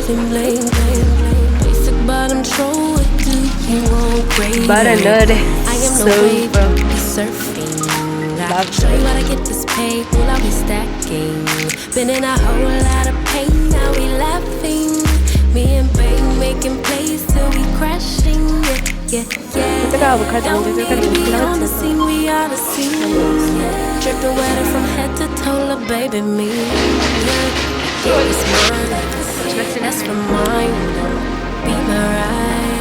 nothing bling bling. Basic bottom troll, do you want great? But another I am no wave, be surfing. I show you how to get this paid, will I be stacking? Been in a whole lot of pain, now we laughing. Me and Bang making plays till we crashing. Yeah, yeah, yeah. Don't need to be on the scene, we are the scene. Yeah. Dripping wetter from head to toe, lil' baby me. Yeah, it's mine, that's for mine. Be my ride.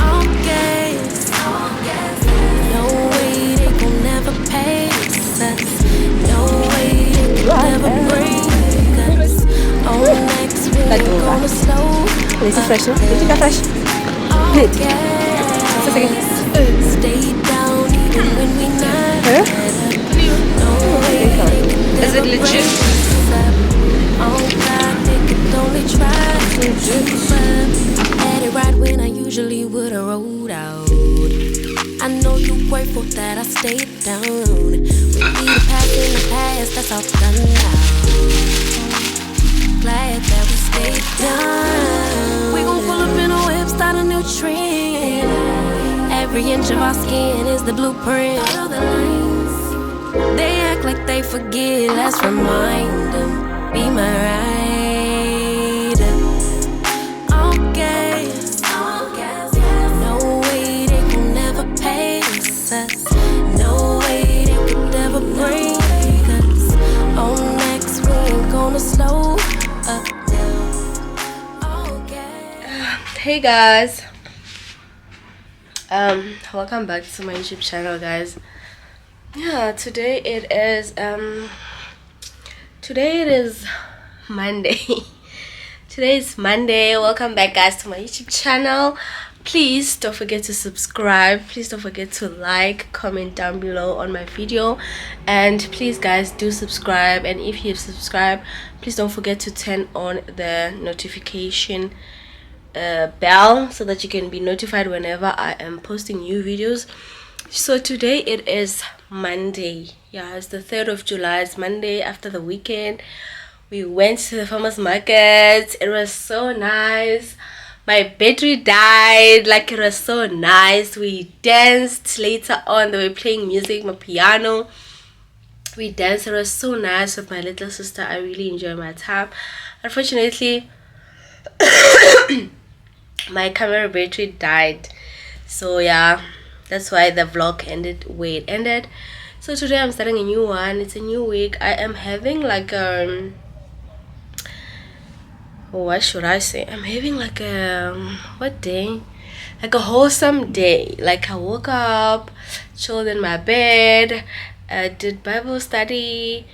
All gas, no way they gon' never pay us. No way they gon' never bring us. On next we ain't gonna slow. This is fresh, no? Did you get fresh? Stay down even when we not. No way they could Is it never legit? break us up. Oh God, they could only try to keep up. Had it right when I usually would've rolled out. I know you grateful that I stayed down. We need a path in the past, that's all done now. Glad that we stayed down. We gon' pull up in a whip, start a new trend. Every inch of our skin is the blueprint. Follow the lines. They act like they forget, let's remind them. Be my ride. All gas, no way they can never pace us. No way they could never bring us. On next we ain't gonna slow up now. Hey guys, welcome back to my YouTube channel, guys. Yeah, today it is Monday. Today is Monday. Welcome back, guys, to my YouTube channel. Please don't forget to subscribe. Please don't forget to like, comment down below on my video, and please, guys, do subscribe. And if you've subscribed, please don't forget to turn on the notification bell so that you can be notified whenever I am posting new videos. So today it is Monday. Yeah, it's the 3rd of July. It's Monday after the weekend. We went to the farmers market. It was so nice. My battery died. Like, it was so nice. We danced. Later on they were playing music, my piano. We danced. It was so nice with my little sister. I really enjoyed my time. Unfortunately my camera battery died, so yeah, that's why the vlog ended where it ended. So today I'm starting a new one. It's a new week. I am having like what should I say, I'm having like what day, like a wholesome day. Like, I woke up, chilled in my bed, did Bible study,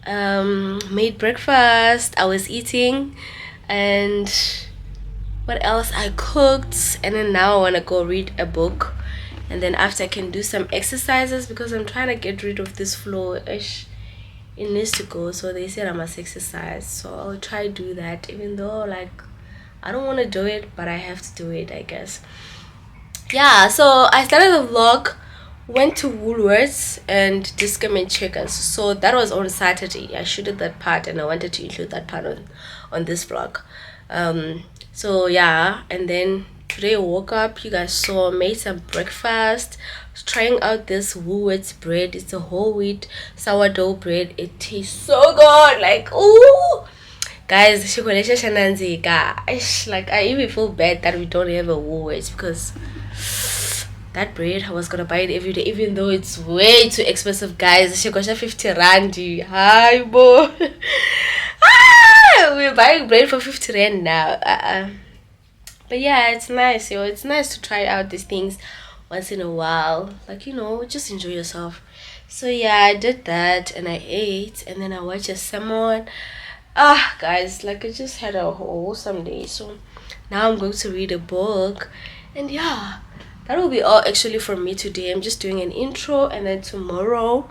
made breakfast, I was eating, and what else, I cooked, and then now I want to go read a book, and then after I can do some exercises because I'm trying to get rid of this flow. It needs to go, so they said I must exercise, so I'll try to do that, even though like I don't want to do it, but I have to do it, I guess. Yeah, so I started the vlog, went to Woolworths and Discount and Checkers. So that was on Saturday. I shooted that part and I wanted to include that part on this vlog. So yeah, and then today I woke up, you guys saw, made some breakfast, trying out this Woolworths bread. It's a whole wheat sourdough bread. It tastes so good, like, ooh guys, like, I even feel bad that we don't have a Woolworths, because that bread, I was gonna buy it every day, even though it's way too expensive, guys. She got 50 rand. Hi boy. We're buying bread for 50 rand now. But yeah, it's nice, yo. It's nice to try out these things once in a while, like, you know, just enjoy yourself. So yeah, I did that and I ate, and then I watched a sermon. Guys, like, I just had a wholesome day. So now I'm going to read a book, and yeah, that will be all actually from me today. I'm just doing an intro, and then tomorrow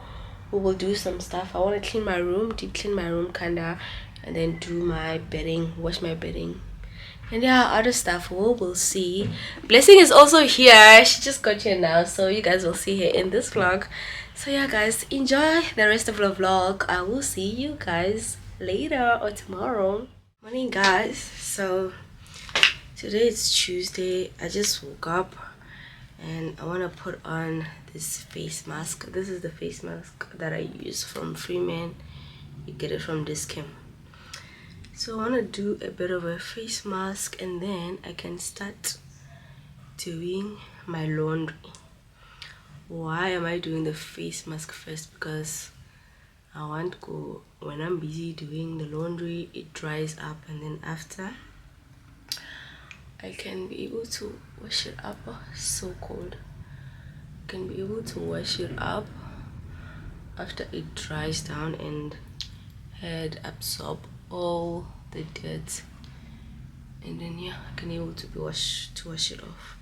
we will do some stuff. I want to clean my room, deep clean my room kinda, and then do my bedding, wash my bedding, and yeah, other stuff we'll see. Blessing is also here. She just got here now, so you guys will see her in this vlog. So yeah, guys, enjoy the rest of the vlog. I will see you guys later or tomorrow. Morning, guys. So today it's Tuesday. I just woke up and I want to put on this face mask. This is the face mask that I use from Freeman. You get it from Discam. So I want to do a bit of a face mask and then I can start doing my laundry. Why am I doing the face mask first? Because I want to, when I'm busy doing the laundry, it dries up, and then after I can be able to wash it up. Oh, it's so cold. I can be able to wash it up after it dries down and had absorb all the dirt, and then yeah, I can be able to wash it off.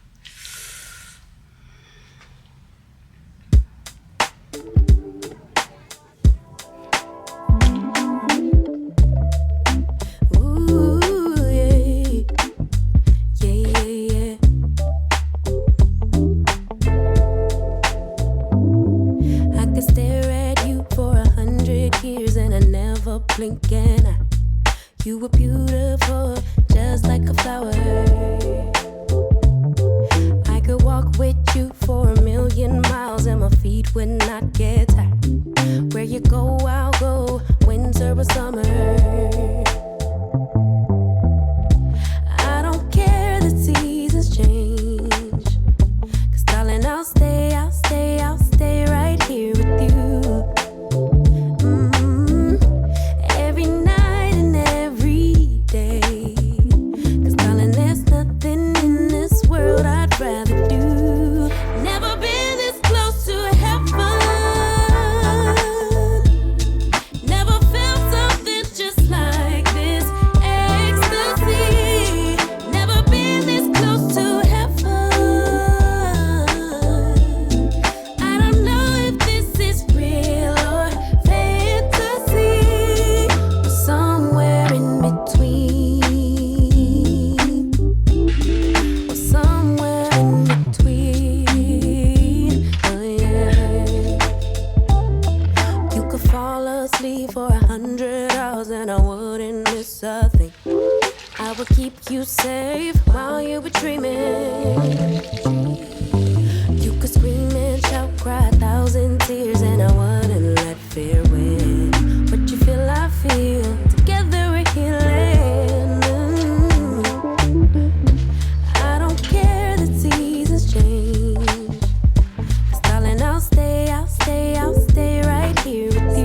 Blink an eye. You were beautiful, just like a flower. I could walk with you for 1,000,000 miles and my feet would not get tired. Where you go, I'll go, winter or summer. I don't care the seasons change, 'cause darling, I'll stay right here with you. For 100 hours and I wouldn't miss a thing. I would keep you safe while you were dreaming. You could scream and shout, cry 1,000 tears, and I wouldn't let fear win. What you feel, I feel. Together we're healing. I don't care the seasons change, 'cause darling, I'll stay right here with you.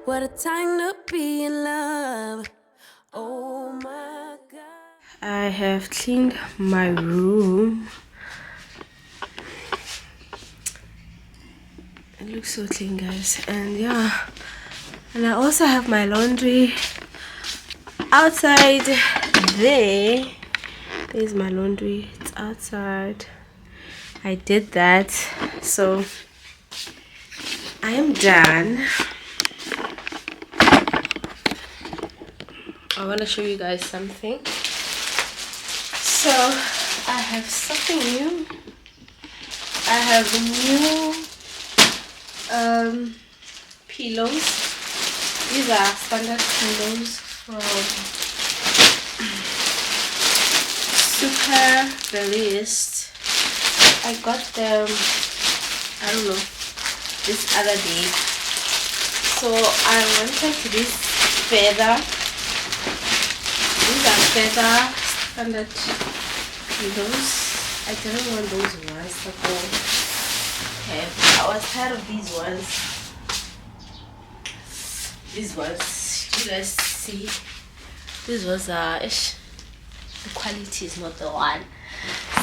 What a time to be in love. Oh my God. I have cleaned my room. It looks so clean, guys. And yeah, and I also have my laundry outside there. There's my laundry. It's outside. I did that. So I am done. I want to show you guys something. So I have something new. I have new pillows. These are standard pillows from Super Bellist. I got them, I don't know, this other day. So I wanted this feather. These are feather standard pillows. I didn't want those ones that go heavy. I was tired of these ones. These ones, do you guys see? This was ish, the quality is not the one.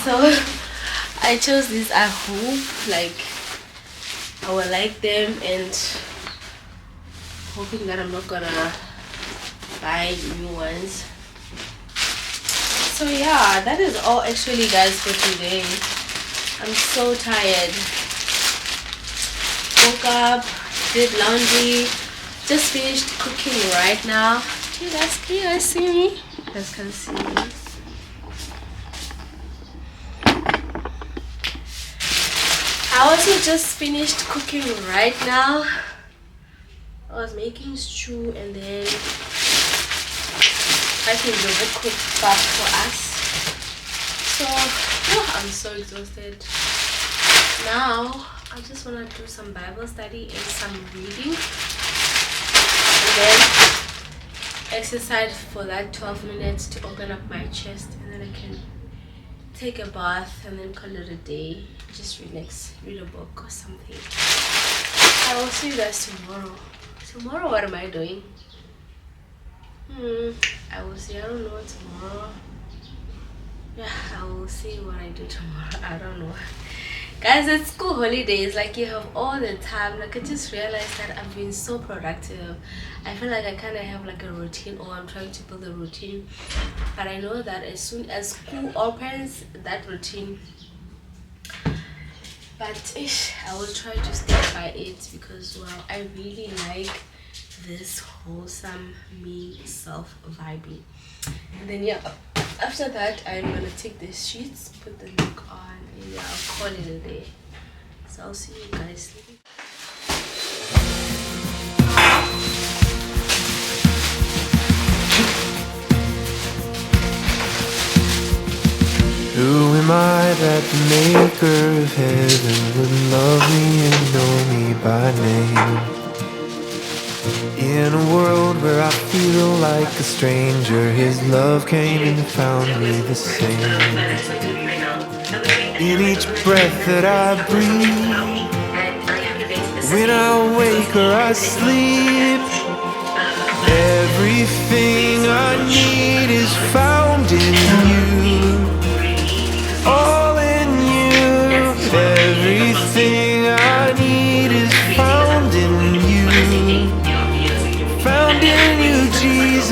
So I chose these. I hope like I will like them, and hoping that I'm not gonna buy new ones. So yeah, that is all actually, guys, for today. I'm so tired. Woke up, did laundry, just finished cooking right now. Can you guys see me? You guys can see me. I also just finished cooking right now. I was making stew and then I can do a quick bath for us. So I'm so exhausted. Now I just want to do some Bible study and some reading, and then exercise for like 12 minutes to open up my chest, and then I can take a bath and then call it a day. Just relax, read a book or something. I will see you guys tomorrow. Tomorrow, what am I doing? I will see. I don't know tomorrow. Yeah, I will see what I do tomorrow. I don't know. Guys, it's school holidays. Like, you have all the time. Like, I just realized that I've been so productive. I feel like I kind of have like a routine, or I'm trying to build a routine. But I know that as soon as school opens, that routine. But I will try to stick by it, because well, I really like this wholesome me self vibing. And then yeah, after that I'm gonna take the sheets, put the look on, and yeah, I'll call it a day. So I'll see you guys later. Who am I that the maker of heaven would love me and know me by name? In a world where I feel like a stranger, His love came and found me the same. In each breath that I breathe, when I wake or I sleep, everything I need is found in You. All in You. Everything I need is found in You. Found in You, Jesus.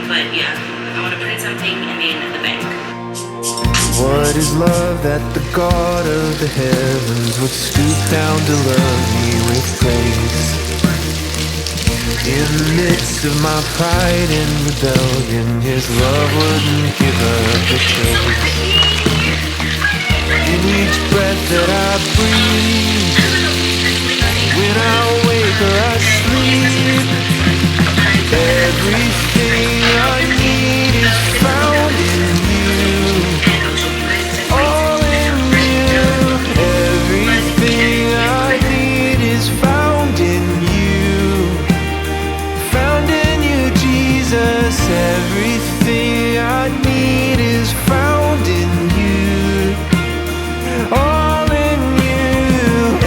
But yeah, I want to print something and then the bank. What is love that the God of the heavens would stoop down to love me with grace? In the midst of my pride and rebellion, His love wouldn't give up a trace. In each breath that I breathe, when I wake or I sleep, everything I need is found in You. All in You. Everything I need is found in You. Found in You, Jesus. Everything I need is found in You. All in You.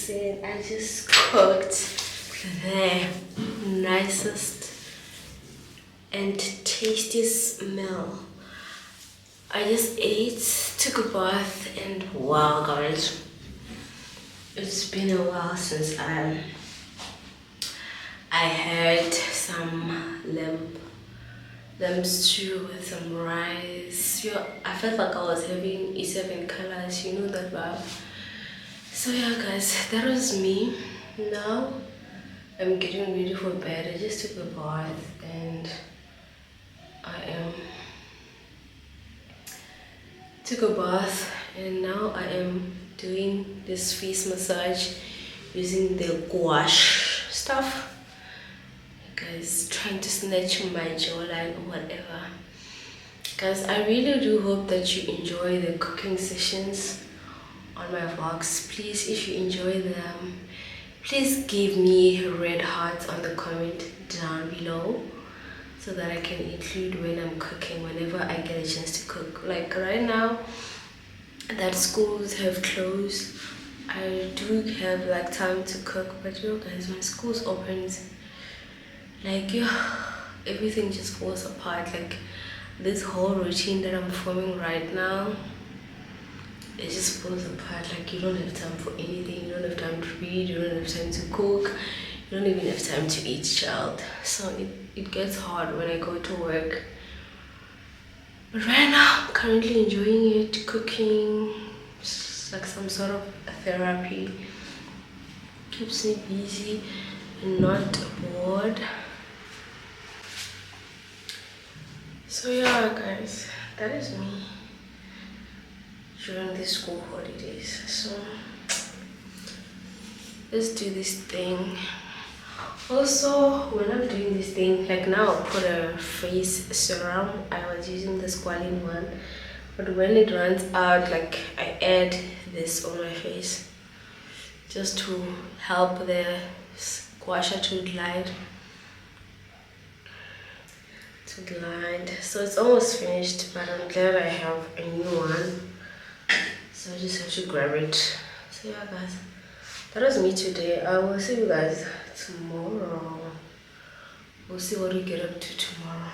said, I just cooked the nicest and tastiest meal. I just ate, took a bath, and wow, guys, it's been a while since I had some lamb stew with some rice. Yeah, I felt like I was having E7 colors, you know that vibe. So yeah, guys, that was me. Now I'm getting ready for bed. I just took a bath and now I am doing this face massage using the gouache stuff. Guys, trying to snatch my jawline or whatever. Guys, I really do hope that you enjoy the cooking sessions on my vlogs. Please, if you enjoy them, please give me red hearts on the comment down below so that I can include when I'm cooking, whenever I get a chance to cook. Like right now that schools have closed, I do have like time to cook, but you know guys, when schools opens, like everything just falls apart. Like this whole routine that I'm forming right now, it just falls apart. Like you don't have time for anything, you don't have time to read, you don't have time to cook, you don't even have time to eat, child. So it gets hard when I go to work. But right now I'm currently enjoying it. Cooking, it's like some sort of therapy, keeps me busy and not bored. So yeah guys, that is me during the school holidays. So let's do this thing. Also, when I'm doing this thing, like now I put a face serum. I was using the squalene one, but when it runs out, like I add this on my face just to help the squasher to glide. So it's almost finished, but I'm glad I have a new one, so I just have to grab it. So yeah guys, that was me today. I will see you guys tomorrow. We'll see what we get up to tomorrow.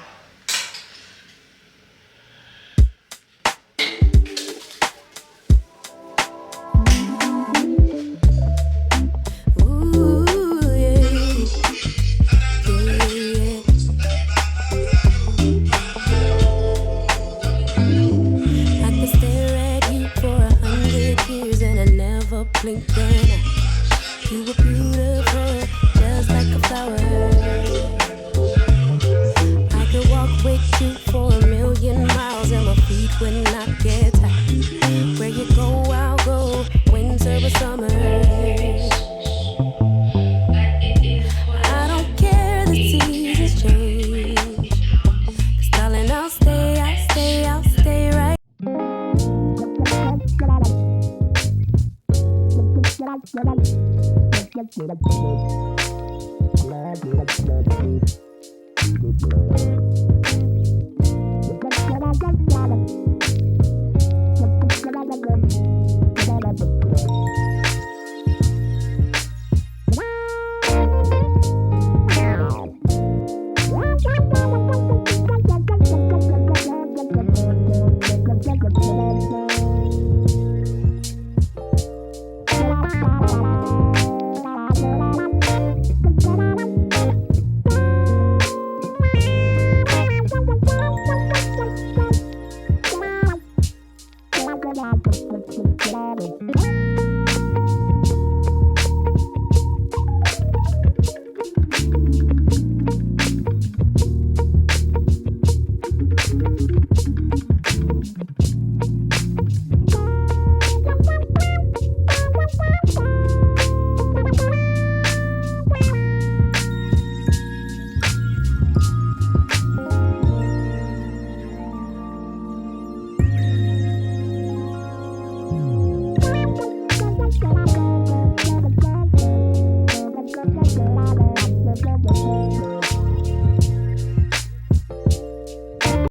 Blinking, you were beautiful, just like a flower. I could walk with you for 1,000,000 miles, and my feet would not get tired. Where you go, I'll go, winter or summer. I don't care, the seasons change. 'Cause darling, I'll stay right. Glad